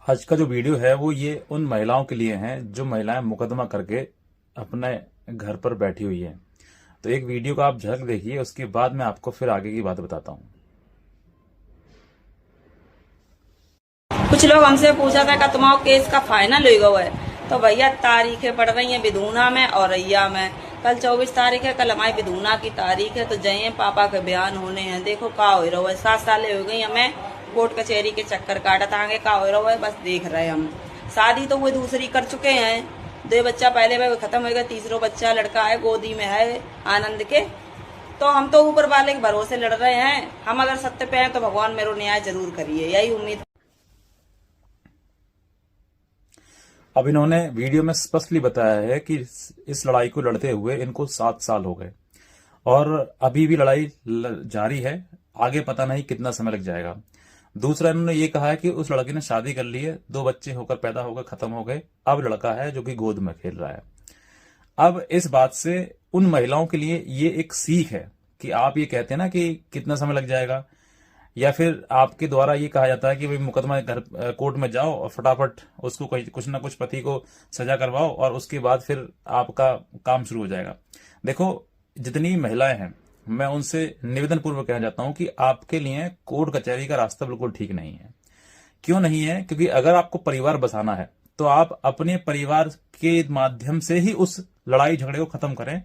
आज का जो वीडियो है वो ये उन महिलाओं के लिए है जो महिलाएं मुकदमा करके अपने घर पर बैठी हुई हैं। तो एक वीडियो का आप झलक देखिए, उसके बाद मैं आपको फिर आगे की बात बताता हूँ। कुछ लोग हमसे पूछा था कि तुम्हारा केस का फाइनल हो गया है। तो भैया तारीखें पड़ रही हैं विधूना में और रैया में। कल 24 तारीख है, कल हमारी विधूना की तारीख है। तो जय पापा के बयान होने हैं। देखो का हो रहा है, 7 साल हो गई हमें कोर्ट कचहरी के चक्कर काटा था। आगे का हो रहा है बस देख रहे हैं हम। शादी तो वो दूसरी कर चुके हैं, 2 बच्चा पहले में खत्म हो गया, तीसरा बच्चा लड़का है गोदी में है आनंद के। तो हम तो ऊपर वाले के भरोसे लड़ रहे हैं। हम अगर सत्य पे हैं तो भगवान मेरे न्याय जरूर करिए, यही उम्मीद। अब इन्होंने वीडियो में स्पष्टली बताया है कि इस लड़ाई को लड़ते हुए इनको 7 साल हो गए और अभी भी लड़ाई जारी है। आगे पता नहीं कितना समय लग जाएगा। दूसरा, इन्होंने ये कहा है कि उस लड़के ने शादी कर ली है, 2 बच्चे होकर पैदा होकर खत्म हो गए, अब लड़का है जो कि गोद में खेल रहा है। अब इस बात से उन महिलाओं के लिए ये एक सीख है कि आप ये कहते हैं ना कि कितना समय लग जाएगा, या फिर आपके द्वारा ये कहा जाता है कि भाई मुकदमा घर कोर्ट में जाओ और फटाफट उसको कुछ ना कुछ पति को सजा करवाओ और उसके बाद फिर आपका काम शुरू हो जाएगा। देखो, जितनी महिलाएं हैं मैं उनसे निवेदन पूर्वक कहना चाहता हूं कि आपके लिए कोर्ट कचहरी का रास्ता बिल्कुल ठीक नहीं है। क्यों नहीं है? क्योंकि अगर आपको परिवार बसाना है तो आप अपने परिवार के माध्यम से ही उस लड़ाई झगड़े को खत्म करें।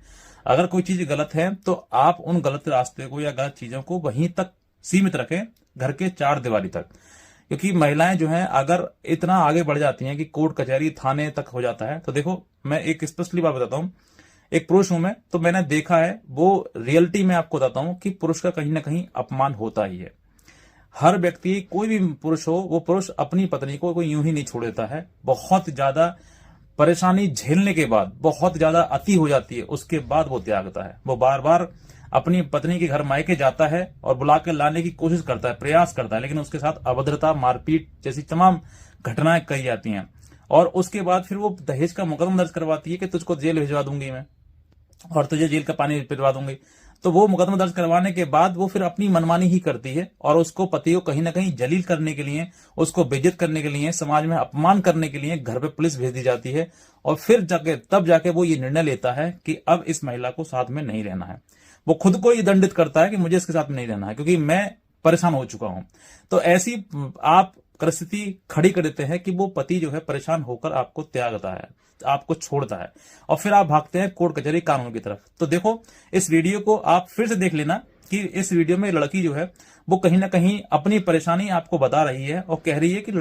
अगर कोई चीज गलत है तो आप उन गलत रास्ते को या गलत चीजों को वहीं तक सीमित रखें, घर के 4 दीवारी तक। क्योंकि महिलाएं जो हैं अगर इतना आगे बढ़ जाती हैं कि कोर्ट कचहरी थाने तक हो जाता है, तो देखो मैं एक स्पष्टली बात बताता हूं, एक पुरुष हूं मैं, तो मैंने देखा है, वो रियलिटी में आपको बताता हूं कि पुरुष का कहीं ना कहीं अपमान होता ही है। हर व्यक्ति, कोई भी पुरुष हो, वो पुरुष अपनी पत्नी को कोई यूं ही नहीं छोड़ देता है। बहुत ज्यादा परेशानी झेलने के बाद, बहुत ज्यादा अति हो जाती है, उसके बाद वो त्यागता है। वो बार बार अपनी पत्नी के घर मायके जाता है और बुला के लाने की कोशिश करता है, प्रयास करता है, लेकिन उसके साथ अभद्रता, मारपीट जैसी तमाम घटनाएं कही जाती हैं। और उसके बाद फिर वो दहेज का मुकदमा दर्ज करवाती है कि तुझको जेल भिजवा दूंगी मैं और तुझे जेल का पानी पिलवा दूंगी। तो वो मुकदमा दर्ज करवाने के बाद वो फिर अपनी मनमानी ही करती है और उसको पति को कहीं ना कहीं जलील करने के लिए, उसको बेइज्जत करने के लिए, समाज में अपमान करने के लिए घर पे पुलिस भेज दी जाती है। और फिर तब जाके वो ये निर्णय लेता है कि अब इस महिला को साथ में नहीं रहना है। वो खुद को ये दंडित करता है कि मुझे इसके साथ में नहीं रहना है क्योंकि मैं परेशान हो चुका हूं। तो ऐसी आप परिस्थिति खड़ी कर देते हैं कि वो पति जो है परेशान होकर आपको त्यागता है, आपको छोड़ता है और फिर आप भागते हैं कोर्ट कचहरी कानून की तरफ। तो देखो, इस वीडियो को आप फिर से देख लेना कि इस वीडियो में लड़की जो है वो कहीं ना कहीं अपनी परेशानी आपको बता रही है और कह रही है कि